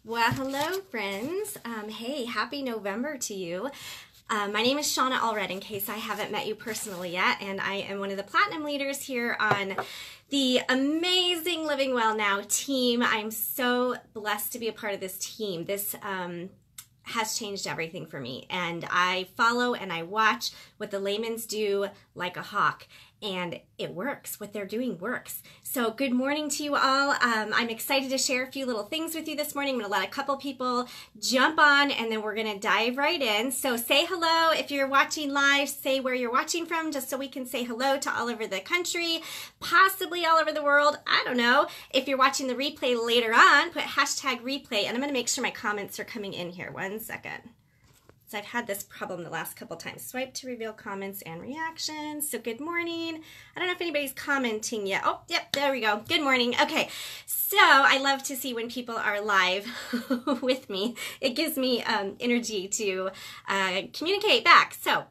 Well, hello, friends. Hey, happy November to you. My name is Shauna Allred, in case I haven't met you personally yet, and I am one of the Platinum leaders here on the amazing Living Well Now team. I'm so blessed to be a part of this team. This has changed everything for me, and I follow and I watch what the Layman's do like a hawk, and it works. What they're doing works. So good morning to you all. I'm excited to share a few little things with you this morning. I'm going to let a couple people jump on, and then we're going to dive right in. So say hello if you're watching live. Say where you're watching from, just so we can say hello to all over the country, possibly all over the world. I don't know. If you're watching the replay later on, put hashtag replay, and I'm going to make sure my comments are coming in here. 1 second. I've had this problem the last couple times. Swipe to reveal comments and reactions. So good morning. I don't know if anybody's commenting yet. Oh, yep, there we go. Good morning. Okay, so I love to see when people are live with me. It gives me energy to communicate back. So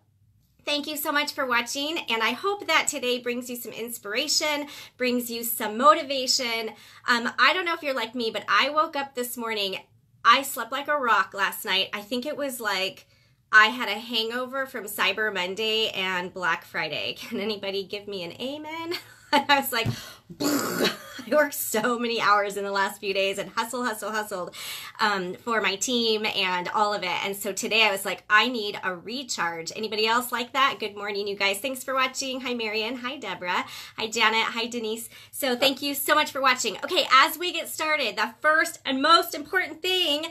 thank you so much for watching, and I hope that today brings you some inspiration, brings you some motivation. I don't know if you're like me, but I woke up this morning. I slept like a rock last night. I think it was like I had a hangover from Cyber Monday and Black Friday. Can anybody give me an amen? I was like, I worked so many hours in the last few days and hustled for my team and all of it. And so today I was like, I need a recharge. Anybody else like that? Good morning, you guys. Thanks for watching. Hi, Marian. Hi, Deborah. Hi, Janet. Hi, Denise. So thank you so much for watching. Okay, as we get started, the first and most important thing,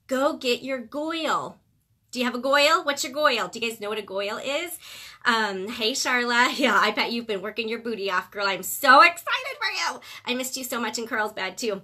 go get your goil. Do you have a goil? What's your goil? Do you guys know what a goil is? Hey, Charla. Yeah, I bet you've been working your booty off, girl. I'm so excited for you. I missed you so much in Carlsbad, too.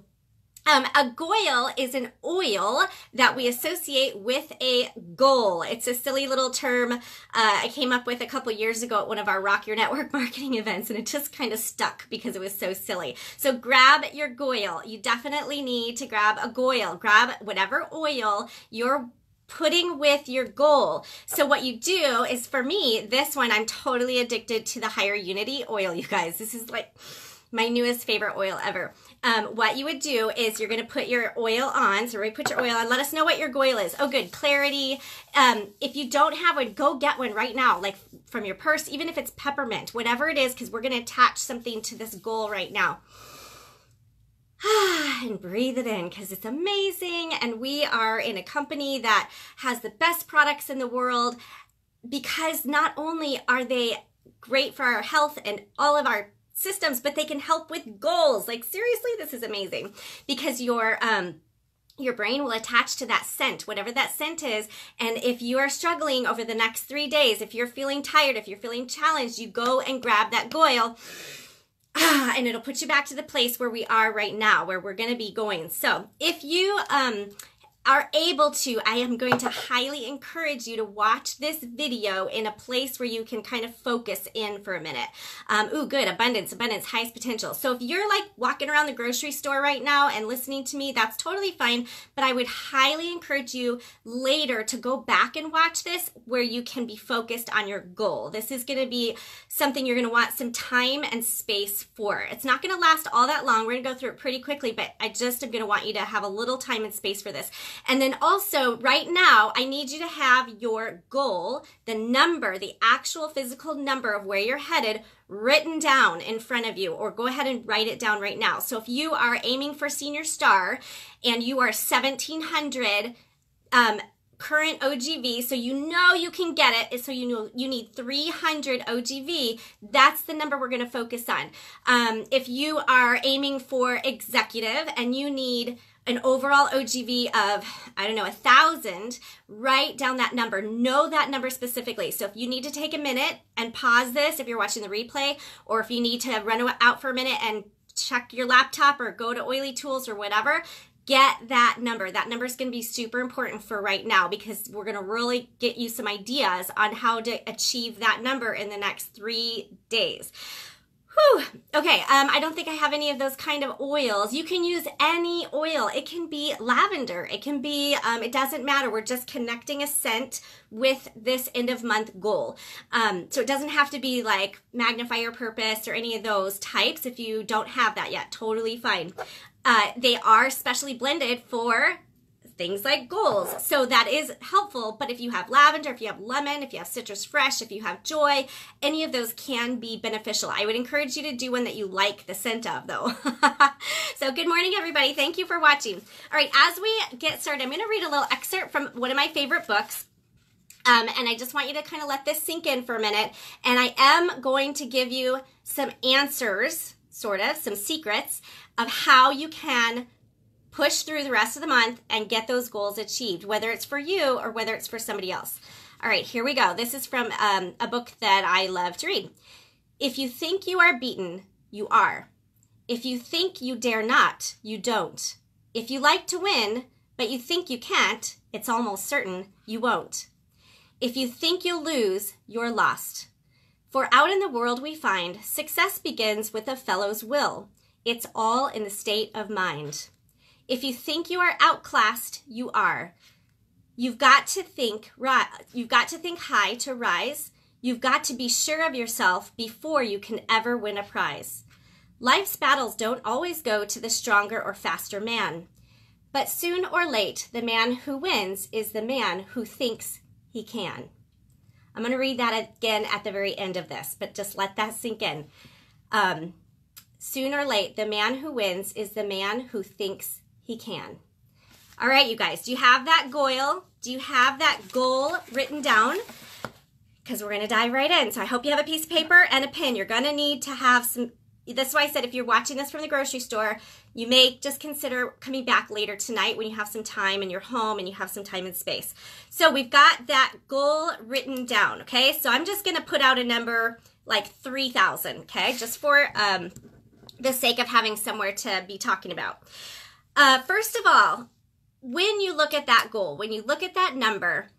A goil is an oil that we associate with a goal. It's a silly little term I came up with a couple years ago at one of our Rock Your Network marketing events, and it just kind of stuck because it was so silly. So grab your goil. You definitely need to grab a goil. Grab whatever oil you're putting with your goal. So what you do is, for me, this one, I'm totally addicted to the Higher Unity oil, you guys. This is like my newest favorite oil ever. What you would do is you're going to put your oil on. So put your oil on. Let us know what your goil is. Oh, good. Clarity. If you don't have one, go get one right now, like from your purse, even if it's peppermint, whatever it is, because we're going to attach something to this goal right now. And breathe it in, because it's amazing, and we are in a company that has the best products in the world, because not only are they great for our health and all of our systems, but they can help with goals. Like, seriously, this is amazing, because your brain will attach to that scent, whatever that scent is. And if you are struggling over the next 3 days, if you're feeling tired, if you're feeling challenged, you go and grab that goil. And it'll put you back to the place where we are right now, where we're going to be going. So if you are able to, I am going to highly encourage you to watch this video in a place where you can kind of focus in for a minute. Ooh, good. Abundance, highest potential. So if you're like walking around the grocery store right now and listening to me, that's totally fine. But I would highly encourage you later to go back and watch this, where you can be focused on your goal. This is going to be something you're going to want some time and space for. It's not going to last all that long. We're going to go through it pretty quickly, but I just am going to want you to have a little time and space for this. And then also, right now, I need you to have your goal, the number, the actual physical number of where you're headed, written down in front of you, or go ahead and write it down right now. So if you are aiming for Senior Star and you are 1,700 current OGV, so you know you can get it, so you know you need 300 OGV, that's the number we're going to focus on. If you are aiming for executive and you need an overall OGV of, I don't know, 1,000, write down that number. Know that number specifically. So if you need to take a minute and pause this, if you're watching the replay, or if you need to run out for a minute and check your laptop or go to Oily Tools or whatever, get that number. That number is going to be super important for right now, because we're going to really get you some ideas on how to achieve that number in the next 3 days. Whew. Okay, I don't think I have any of those kind of oils. You can use any oil. It can be lavender. It can be, it doesn't matter. We're just connecting a scent with this end of month goal. So it doesn't have to be like Magnify Your Purpose or any of those types. If you don't have that yet, totally fine. They are specially blended for things like goals. So that is helpful, but if you have lavender, if you have lemon, if you have citrus fresh, if you have joy, any of those can be beneficial. I would encourage you to do one that you like the scent of though. So good morning everybody, thank you for watching. All right, as we get started, I'm gonna read a little excerpt from one of my favorite books. And I just want you to kind of let this sink in for a minute. And I am going to give you some answers, sort of, some secrets of how you can push through the rest of the month and get those goals achieved, whether it's for you or whether it's for somebody else. All right, here we go. This is from a book that I love to read. If you think you are beaten, you are. If you think you dare not, you don't. If you like to win, but you think you can't, it's almost certain you won't. If you think you'll lose, you're lost. For out in the world we find, success begins with a fellow's will. It's all in the state of mind. If you think you are outclassed, you are. You've got to think high to rise. You've got to be sure of yourself before you can ever win a prize. Life's battles don't always go to the stronger or faster man. But soon or late, the man who wins is the man who thinks he can. I'm going to read that again at the very end of this, but just let that sink in. Soon or late, the man who wins is the man who thinks he can. All right, you guys, do you have that goal? Do you have that goal written down? Because we're going to dive right in. So I hope you have a piece of paper and a pen. You're going to need to have some. That's why I said if you're watching this from the grocery store, you may just consider coming back later tonight when you have some time and you're home and you have some time and space. So we've got that goal written down, okay? So I'm just going to put out a number like 3,000, okay? Just for the sake of having somewhere to be talking about. First of all, when you look at that goal, when you look at that number,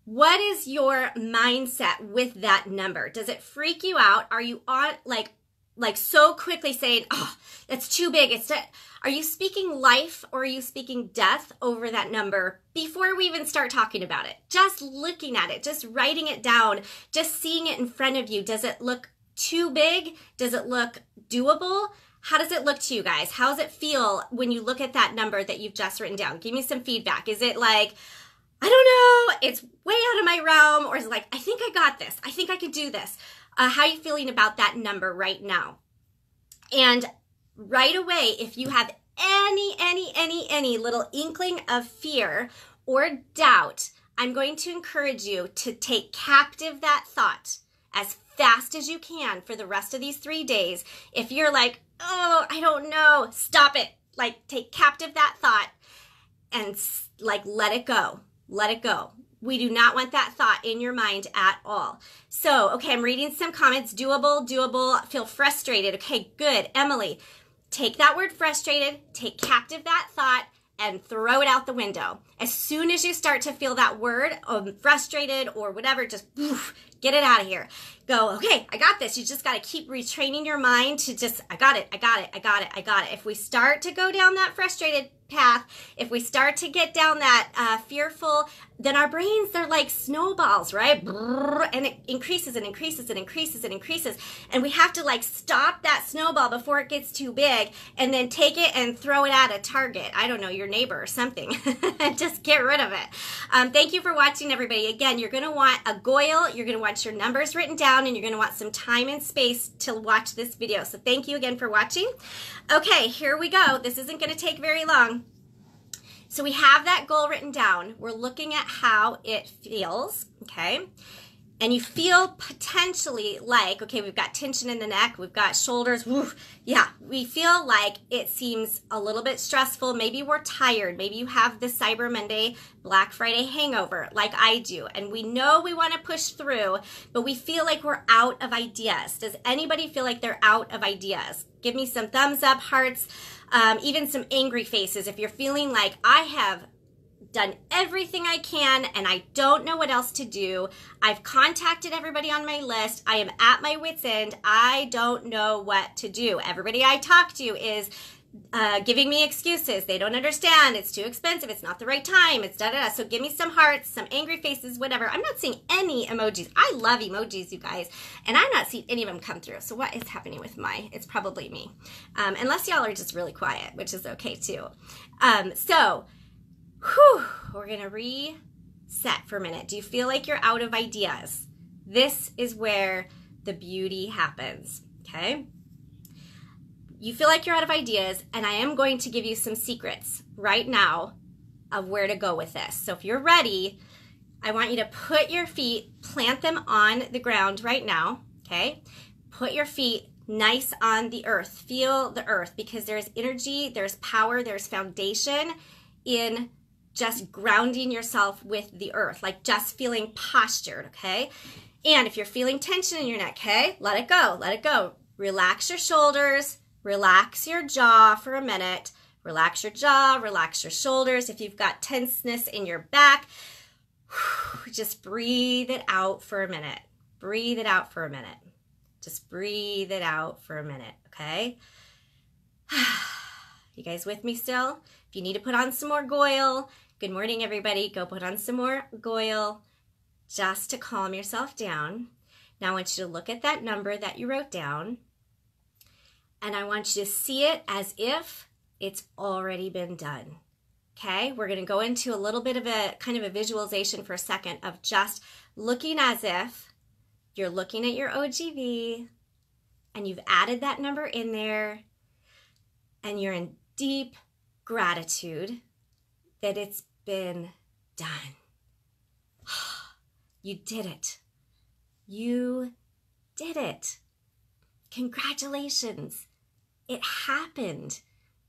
what is your mindset with that number? Does it freak you out? Are you on like so quickly saying, oh, that's too big. Are you speaking life or are you speaking death over that number before we even start talking about it? Just looking at it, just writing it down, just seeing it in front of you. Does it look too big? Does it look doable? How does it look to you guys? How does it feel when you look at that number that you've just written down? Give me some feedback. Is it like, I don't know, it's way out of my realm? Or is it like, I think I got this. I think I could do this. How are you feeling about that number right now? And right away, if you have any little inkling of fear or doubt, I'm going to encourage you to take captive that thought as fast as you can for the rest of these 3 days. If you're like, oh, I don't know, stop it. Like, take captive that thought and like, let it go. Let it go. We do not want that thought in your mind at all. So, okay, I'm reading some comments. Doable, feel frustrated. Okay, good. Emily, take that word frustrated, take captive that thought, and throw it out the window. As soon as you start to feel that word frustrated or whatever, just get it out of here. Go, okay, I got this. You just got to keep retraining your mind to just, I got it. If we start to go down that frustrated path, if we start to get down that fearful, then our brains, they're like snowballs, right? And it increases and increases and increases and increases. And we have to like stop that snowball before it gets too big and then take it and throw it at a target. I don't know, your neighbor or something. Just get rid of it. Thank you for watching, everybody. Again, you're going to want a goal. You're going to want your numbers written down, and you're going to want some time and space to watch this video. So thank you again for watching. Okay, here we go. This isn't going to take very long. So we have that goal written down. We're looking at how it feels, okay? And you feel potentially like, okay, we've got tension in the neck, we've got shoulders, yeah, we feel like it seems a little bit stressful. Maybe we're tired. Maybe you have the Cyber Monday, Black Friday hangover like I do. And we know we want to push through, but we feel like we're out of ideas. Does anybody feel like they're out of ideas? Give me some thumbs up, hearts, even some angry faces if you're feeling like I have done everything I can and I don't know what else to do. I've contacted everybody on my list. I am at my wit's end. I don't know what to do. Everybody I talk to is giving me excuses. They don't understand. It's too expensive. It's not the right time. It's da-da-da. So give me some hearts, some angry faces, whatever. I'm not seeing any emojis. I love emojis, you guys, and I'm not seeing any of them come through. So what is happening with it's probably me. Unless y'all are just really quiet, which is okay too. Whew, we're gonna reset for a minute. Do you feel like you're out of ideas? This is where the beauty happens, okay? You feel like you're out of ideas, and I am going to give you some secrets right now of where to go with this. So if you're ready, I want you to put your feet, plant them on the ground right now, okay? Put your feet nice on the earth. Feel the earth, because there's energy, there's power, there's foundation in just grounding yourself with the earth, like just feeling postured, okay? And if you're feeling tension in your neck, okay, let it go, let it go. Relax your shoulders, relax your jaw for a minute. Relax your jaw, relax your shoulders. If you've got tenseness in your back, just breathe it out for a minute. Breathe it out for a minute. Just breathe it out for a minute, okay? You guys with me still? If you need to put on some more Goyle, good morning everybody, go put on some more Goyle just to calm yourself down. Now I want you to look at that number that you wrote down, and I want you to see it as if it's already been done. Okay, we're going to go into a little bit of a kind of a visualization for a second of just looking as if you're looking at your OGV and you've added that number in there and you're in deep gratitude that it's been done. You did it. You did it. Congratulations. It happened.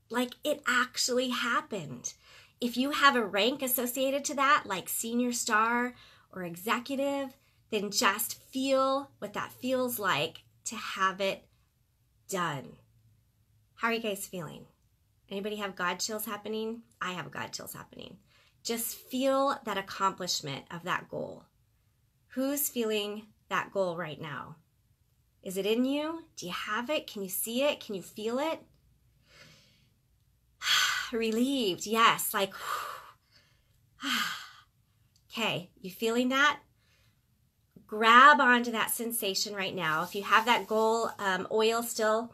Like it actually happened. If you have a rank associated to that, like senior star or executive, then just feel what that feels like to have it done. How are you guys feeling? Anybody have God chills happening? I have God chills happening. Just feel that accomplishment of that goal. Who's feeling that goal right now? Is it in you? Do you have it? Can you see it? Can you feel it? Relieved, yes, like, okay, you feeling that? Grab onto that sensation right now. If you have that goal oil still,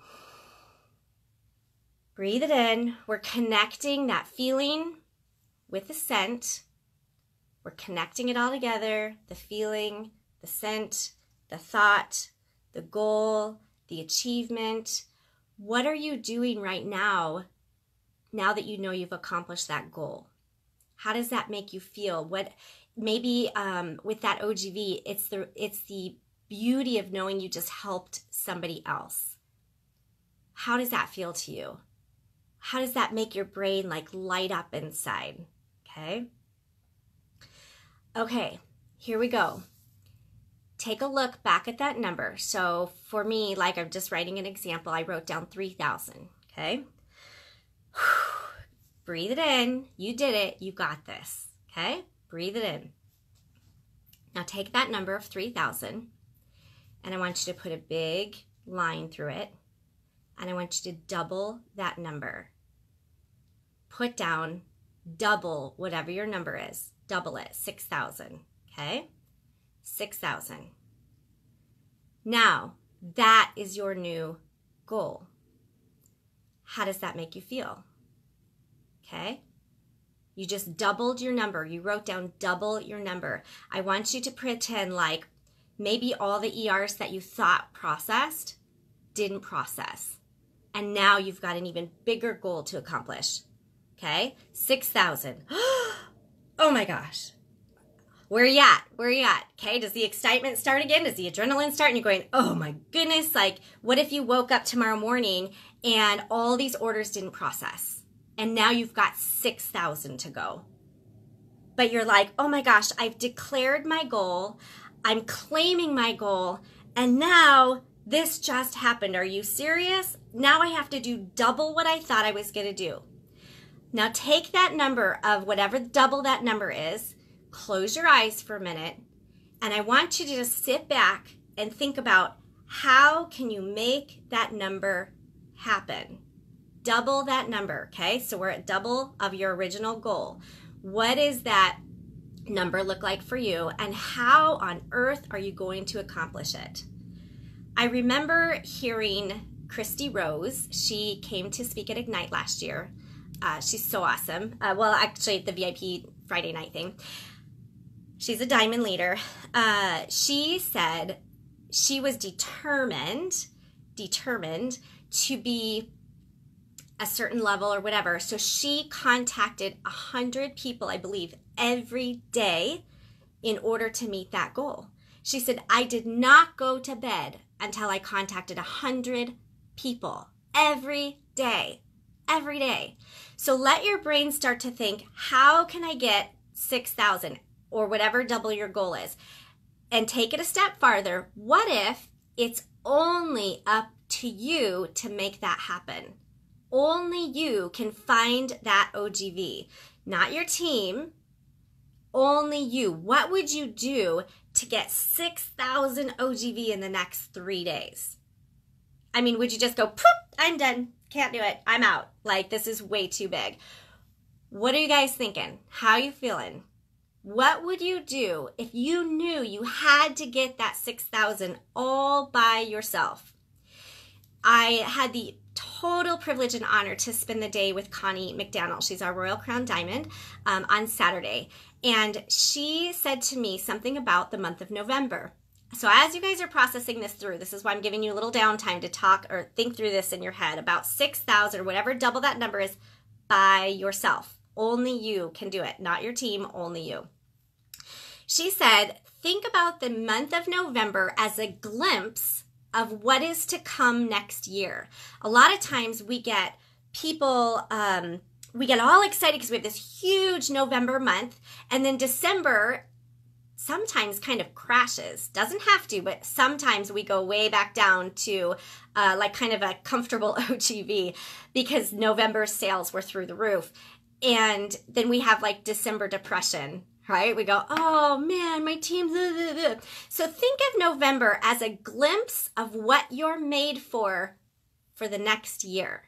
breathe it in. We're connecting that feeling with the scent. We're connecting it all together, the feeling, the scent, the thought, the goal, the achievement. What are you doing right now that you know you've accomplished that goal? How does that make you feel? What maybe with that OGV, it's the beauty of knowing you just helped somebody else. How does that feel to you? How does that make your brain like light up inside? Okay, here we go. Take a look back at that number. So for me, like I'm just writing an example, I wrote down 3,000, okay? Breathe it in. You did it. You got this, okay? Breathe it in. Now take that number of 3,000, and I want you to put a big line through it, and I want you to double that number. Put down double whatever your number is. Double it, 6,000, okay? 6,000. Now, that is your new goal. How does that make you feel? Okay? You just doubled your number. You wrote down double your number. I want you to pretend like maybe all the ERs that you thought processed didn't process. And now you've got an even bigger goal to accomplish. Okay? 6,000. Oh my gosh. Where are you at? Where are you at? Okay, does the excitement start again? Does the adrenaline start? And you're going, oh my goodness, like what if you woke up tomorrow morning and all these orders didn't process? And now you've got 6,000 to go. But you're like, oh my gosh, I've declared my goal. I'm claiming my goal. And now this just happened. Are you serious? Now I have to do double what I thought I was going to do. Now take that number of whatever double that number is, close your eyes for a minute, and I want you to just sit back and think about how can you make that number happen. Double that number, okay? So we're at double of your original goal. What does that number look like for you, and how on earth are you going to accomplish it? I remember hearing Christy Rose. She came to speak at Ignite last year. She's so awesome. Well, actually, the VIP Friday night thing. She's a diamond leader. She said she was determined to be a certain level or whatever. So she contacted 100 people, I believe, every day in order to meet that goal. She said, I did not go to bed until I contacted 100 people every day. Every day. So let your brain start to think, how can I get 6,000 or whatever double your goal is? And take it a step farther. What if it's only up to you to make that happen? Only you can find that OGV, not your team, only you. What would you do to get 6,000 OGV in the next 3 days? I mean, would you just go, poop, I'm done, can't do it, I'm out. Like, this is way too big. What are you guys thinking? How are you feeling? What would you do if you knew you had to get that 6,000 all by yourself? I had the total privilege and honor to spend the day with Connie McDaniel. She's our Royal Crown Diamond on Saturday. And she said to me something about the month of November. So as you guys are processing this through, this is why I'm giving you a little downtime to talk or think through this in your head about 6,000 or whatever double that number is by yourself. Only you can do it, not your team, only you. She said, think about the month of November as a glimpse of what is to come next year. A lot of times we get people, we get all excited because we have this huge November month, and then December sometimes kind of crashes. Doesn't have to, but sometimes we go way back down to like kind of a comfortable OGV because November sales were through the roof. And then we have like December depression, right? We go, oh man, my team's... So think of November as a glimpse of what you're made for the next year.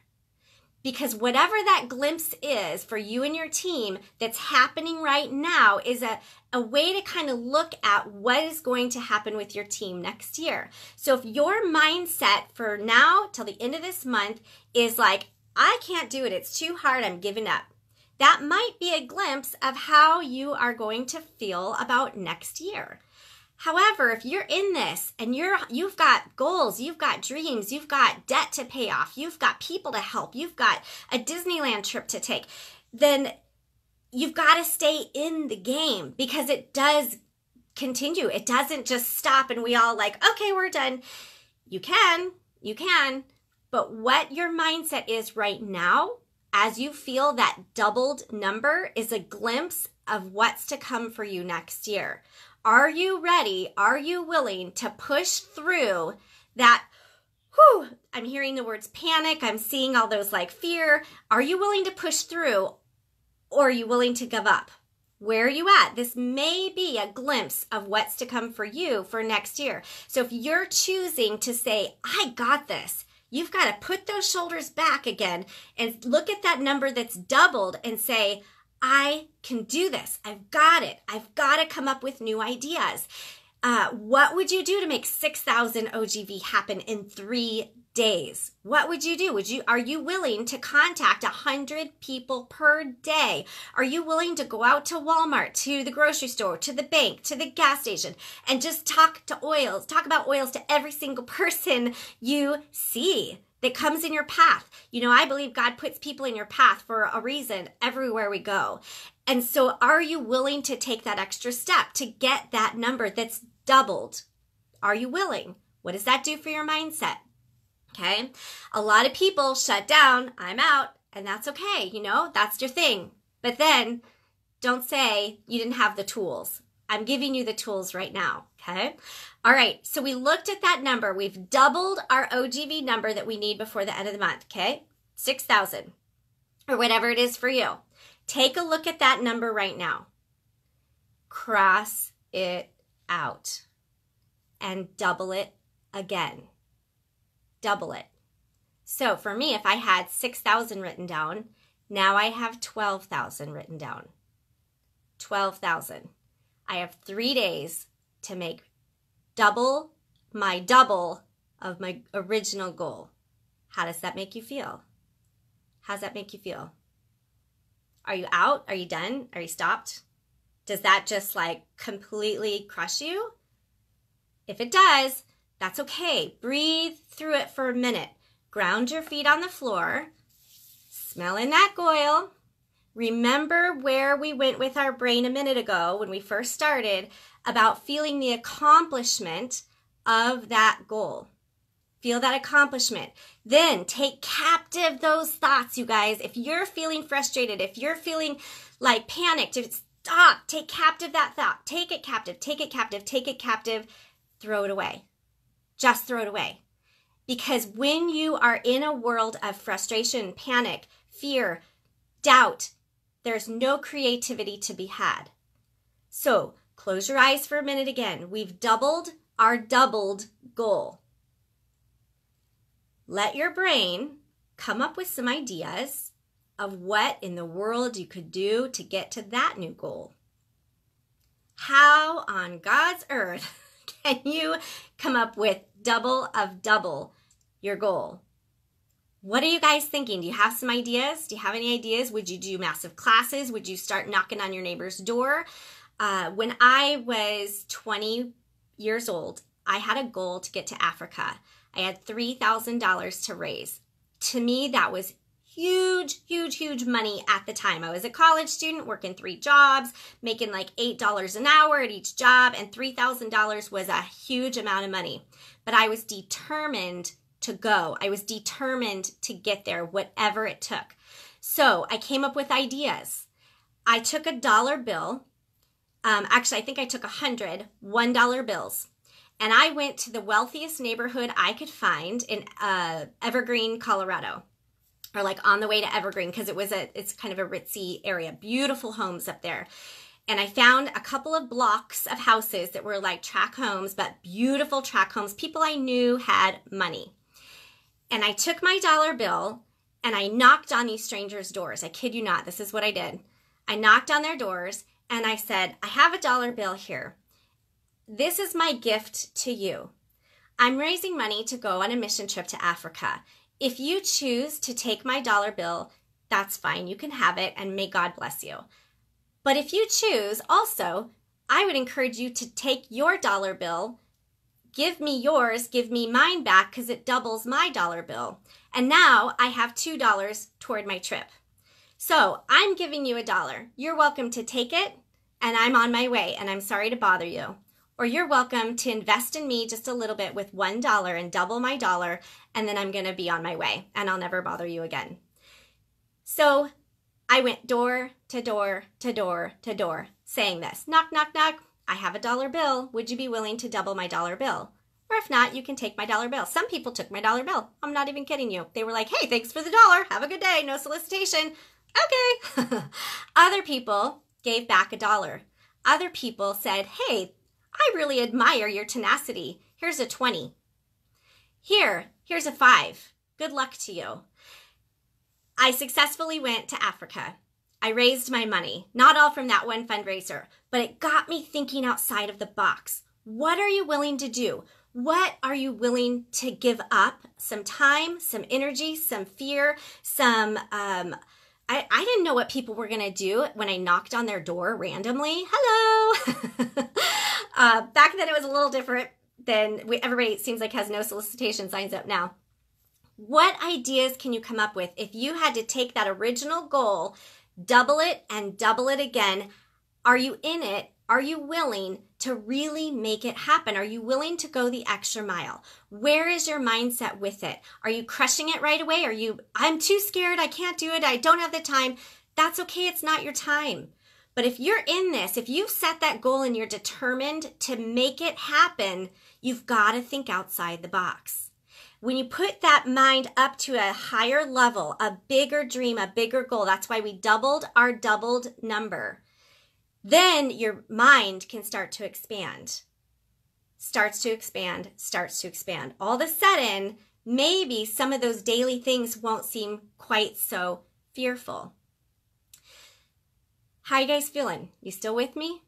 Because whatever that glimpse is for you and your team that's happening right now is a way to kind of look at what is going to happen with your team next year. So if your mindset for now till the end of this month is like, I can't do it, it's too hard, I'm giving up. That might be a glimpse of how you are going to feel about next year. However, if you're in this and you've got goals, you've got dreams, you've got debt to pay off, you've got people to help, you've got a Disneyland trip to take, then you've got to stay in the game because it does continue. It doesn't just stop and we all like, okay, we're done. You can, but what your mindset is right now, as you feel that doubled number, is a glimpse of what's to come for you next year. Are you ready? Are you willing to push through that? I'm hearing the words panic. I'm seeing all those like fear. Are you willing to push through, or are you willing to give up? Where are you at? This may be a glimpse of what's to come for you for next year. So if you're choosing to say, I got this, you've got to put those shoulders back again and look at that number that's doubled and say, I can do this. I've got it. I've got to come up with new ideas. What would you do to make 6,000 OGV happen in 3 days? What would you do? Are you willing to contact 100 people per day? Are you willing to go out to Walmart, to the grocery store, to the bank, to the gas station, and just talk about oils to every single person you see that comes in your path? You know, I believe God puts people in your path for a reason everywhere we go. And so are you willing to take that extra step to get that number that's doubled? Are you willing? What does that do for your mindset? Okay. A lot of people shut down, I'm out, and that's okay. You know, that's your thing. But then don't say you didn't have the tools. I'm giving you the tools right now. Okay. All right. So we looked at that number. We've doubled our OGV number that we need before the end of the month. Okay. 6,000 or whatever it is for you. Take a look at that number right now. Cross it out and double it again. Double it. So for me, if I had 6,000 written down, now I have 12,000 written down. 12,000. I have 3 days to make double of my original goal. How does that make you feel? How does that make you feel? Are you out? Are you done? Are you stopped? Does that just like completely crush you? If it does, that's okay. Breathe through it for a minute. Ground your feet on the floor. Smell in that goil. Remember where we went with our brain a minute ago when we first started about feeling the accomplishment of that goal. Feel that accomplishment. Then take captive those thoughts, you guys. If you're feeling frustrated, if you're feeling like panicked, stop. Take captive that thought. Take it captive. Take it captive. Take it captive. Throw it away. Just throw it away. Because when you are in a world of frustration, panic, fear, doubt, there's no creativity to be had. So close your eyes for a minute again. We've doubled our doubled goal. Let your brain come up with some ideas of what in the world you could do to get to that new goal. How on God's earth can you come up with double of double your goal? What are you guys thinking? Do you have some ideas? Do you have any ideas? Would you do massive classes? Would you start knocking on your neighbor's door? When I was 20 years old, I had a goal to get to Africa. I had $3,000 to raise. To me, that was huge, huge, huge money at the time. I was a college student working 3 jobs, making like $8 an hour at each job, and $3,000 was a huge amount of money. But I was determined to go. I was determined to get there, whatever it took. So I came up with ideas. I took a dollar bill. Actually, I think I took 100 $1 bills. And I went to the wealthiest neighborhood I could find in Evergreen, Colorado. Or like on the way to Evergreen, because it's kind of a ritzy area. Beautiful homes up there. And I found a couple of blocks of houses that were like tract homes, but beautiful tract homes. People I knew had money. And I took my dollar bill and I knocked on these strangers' doors. I kid you not, this is what I did. I knocked on their doors and I said, I have a dollar bill here. This is my gift to you. I'm raising money to go on a mission trip to Africa. If you choose to take my dollar bill, that's fine. You can have it and may God bless you. But if you choose, also, I would encourage you to take your dollar bill, give me yours, give me mine back because it doubles my dollar bill. And now I have $2 toward my trip. So I'm giving you $1. You're welcome to take it and I'm on my way and I'm sorry to bother you. Or you're welcome to invest in me just a little bit with $1 and double my dollar, and then I'm going to be on my way, and I'll never bother you again. So I went door to door to door to door saying this. Knock, knock, knock. I have a dollar bill. Would you be willing to double my dollar bill? Or if not, you can take my dollar bill. Some people took my dollar bill. I'm not even kidding you. They were like, hey, thanks for the dollar. Have a good day. No solicitation. Okay. Other people gave back $1. Other people said, hey, I really admire your tenacity. Here's a 20. Here's a 5. Good luck to you. I successfully went to Africa. I raised my money, not all from that one fundraiser, but it got me thinking outside of the box. What are you willing to do? What are you willing to give up? Some time, some energy, some fear, some, I didn't know what people were going to do when I knocked on their door randomly. Hello. Back then it was a little different than everybody seems like has no solicitation signs up now. What ideas can you come up with if you had to take that original goal, double it and double it again? Are you in it? Are you willing to really make it happen? Are you willing to go the extra mile? Where is your mindset with it? Are you crushing it right away? I'm too scared, I can't do it, I don't have the time. That's okay, it's not your time. But if you're in this, if you've set that goal and you're determined to make it happen, you've got to think outside the box. When you put that mind up to a higher level, a bigger dream, a bigger goal, that's why we doubled our doubled number. Then your mind can start to expand. Starts to expand, starts to expand. All of a sudden, maybe some of those daily things won't seem quite so fearful. How you guys feeling? You still with me?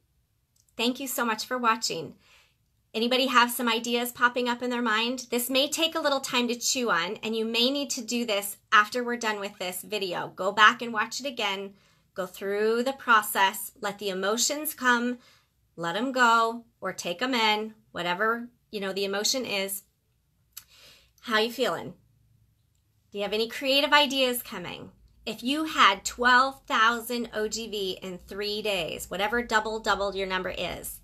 Thank you so much for watching. Anybody have some ideas popping up in their mind? This may take a little time to chew on, and you may need to do this after we're done with this video. Go back and watch it again. Go through the process. Let the emotions come. Let them go or take them in, whatever, the emotion is. How you feeling? Do you have any creative ideas coming? If you had 12,000 OGV in 3 days, whatever doubled your number is,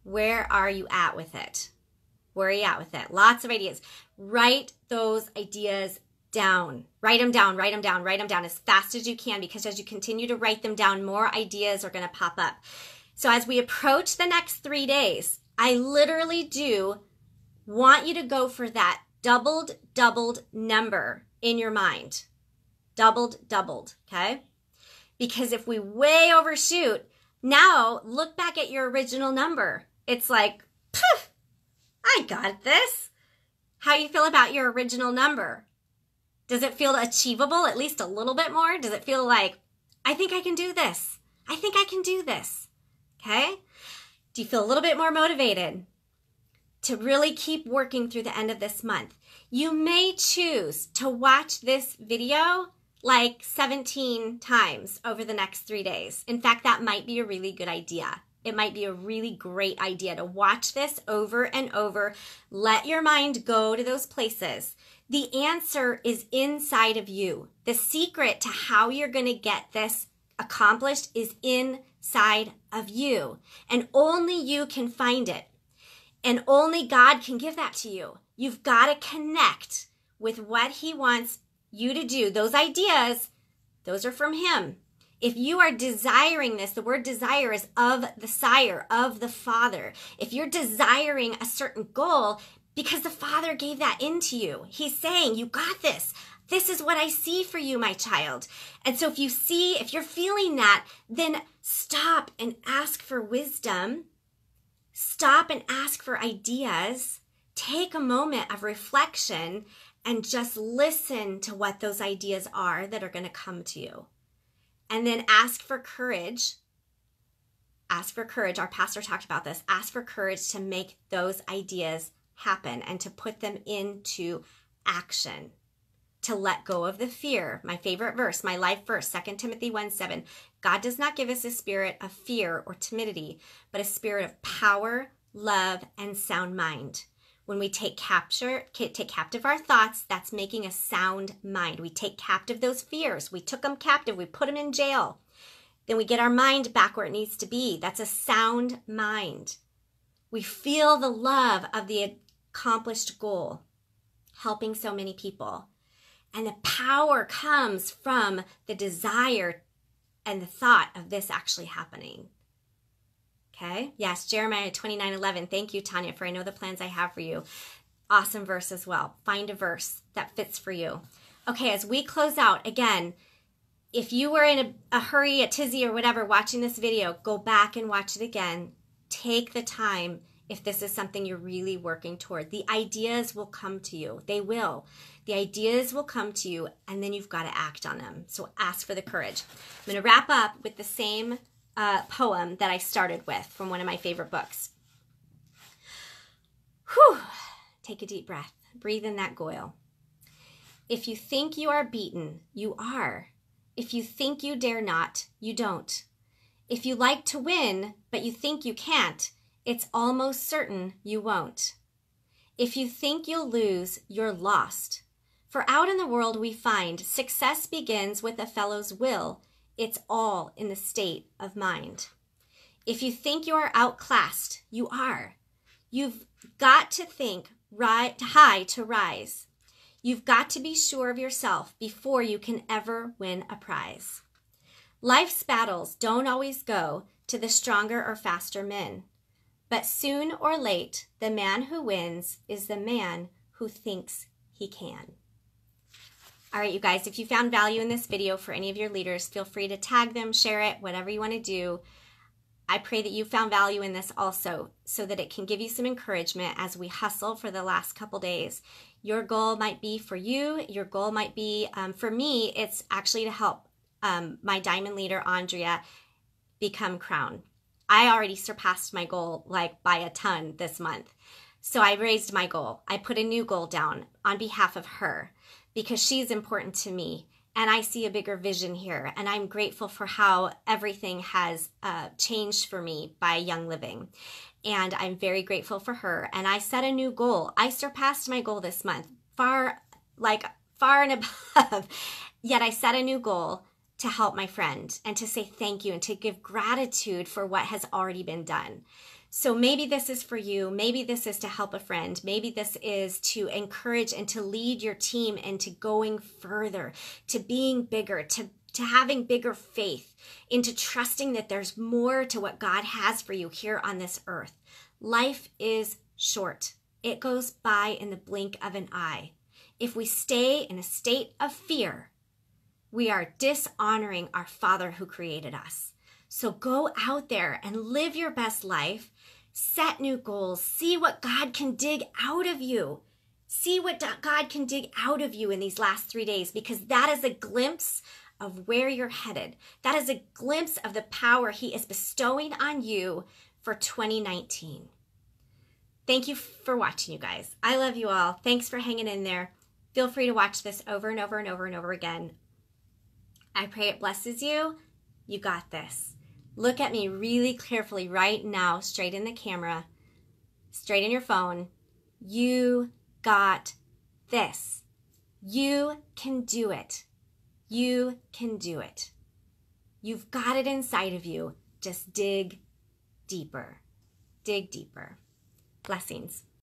where are you at with it? Where are you at with it? Lots of ideas. Write those ideas down. Write them down as fast as you can, because as you continue to write them down, more ideas are going to pop up. So as we approach the next 3 days, I literally do want you to go for that doubled number in your mind. Doubled, okay? Because if we way overshoot, now look back at your original number. It's like, I got this. How you feel about your original number? Does it feel achievable at least a little bit more? Does it feel like, I think I can do this? I think I can do this. Okay? Do you feel a little bit more motivated to really keep working through the end of this month? You may choose to watch this video like 17 times over the next 3 days. In fact, that might be a really good idea. It might be a really great idea to watch this over and over. Let your mind go to those places. The answer is inside of you. The secret to how you're going to get this accomplished is inside of you. And only you can find it. And only God can give that to you. You've got to connect with what He wants you to do. Those ideas, those are from Him. If you are desiring this, the word desire is of the sire, of the Father. If you're desiring a certain goal, because the Father gave that into you, He's saying, you got this. This is what I see for you, my child. And so if you're feeling that, then stop and ask for wisdom. Stop and ask for ideas. Take a moment of reflection and just listen to what those ideas are that are going to come to you. And then ask for courage. Ask for courage. Our pastor talked about this. Ask for courage to make those ideas happen and to put them into action. To let go of the fear. My favorite verse, my life verse, 2 Timothy 1:7. God does not give us a spirit of fear or timidity, but a spirit of power, love, and sound mind. When we take captive our thoughts, that's making a sound mind. We take captive those fears. We took them captive. We put them in jail. Then we get our mind back where it needs to be. That's a sound mind. We feel the love of the accomplished goal, helping so many people. And the power comes from the desire and the thought of this actually happening. Okay? Yes, Jeremiah 29:11. Thank you, Tanya, for I know the plans I have for you. Awesome verse as well. Find a verse that fits for you. Okay, as we close out, again, if you were in a hurry, a tizzy or whatever watching this video, go back and watch it again. Take the time if this is something you're really working toward. The ideas will come to you. They will. The ideas will come to you, and then you've got to act on them. So ask for the courage. I'm going to wrap up with the same poem that I started with from one of my favorite books. Whew. Take a deep breath. Breathe in that goil. If you think you are beaten, you are. If you think you dare not, you don't. If you like to win, but you think you can't, it's almost certain you won't. If you think you'll lose, you're lost. For out in the world we find success begins with a fellow's will. It's all in the state of mind. If you think you are outclassed, you are. You've got to think high to rise. You've got to be sure of yourself before you can ever win a prize. Life's battles don't always go to the stronger or faster men. But soon or late, the man who wins is the man who thinks he can. All right, you guys, if you found value in this video for any of your leaders, feel free to tag them, share it, whatever you want to do. I pray that you found value in this also so that it can give you some encouragement as we hustle for the last couple days. Your goal might be for you. Your goal might be, for me, it's actually to help my diamond leader, Andrea, become crown. I already surpassed my goal like by a ton this month. So I raised my goal. I put a new goal down on behalf of her because she's important to me. and I see a bigger vision here, and I'm grateful for how everything has changed for me by Young Living. And I'm very grateful for her. And I set a new goal. I surpassed my goal this month, far and above. Yet I set a new goal to help my friend and to say thank you and to give gratitude for what has already been done. So maybe this is for you. Maybe this is to help a friend. Maybe this is to encourage and to lead your team into going further, to being bigger, to having bigger faith, into trusting that there's more to what God has for you here on this earth. Life is short. It goes by in the blink of an eye. If we stay in a state of fear, we are dishonoring our Father who created us. So go out there and live your best life. Set new goals. See what God can dig out of you. See what God can dig out of you in these last 3 days, because that is a glimpse of where you're headed. That is a glimpse of the power He is bestowing on you for 2019. Thank you for watching, you guys. I love you all. Thanks for hanging in there. Feel free to watch this over and over and over and over again. I pray it blesses you. You got this. Look at me really carefully right now, straight in the camera, straight in your phone. You got this. You can do it. You can do it. You've got it inside of you. Just dig deeper. Dig deeper. Blessings.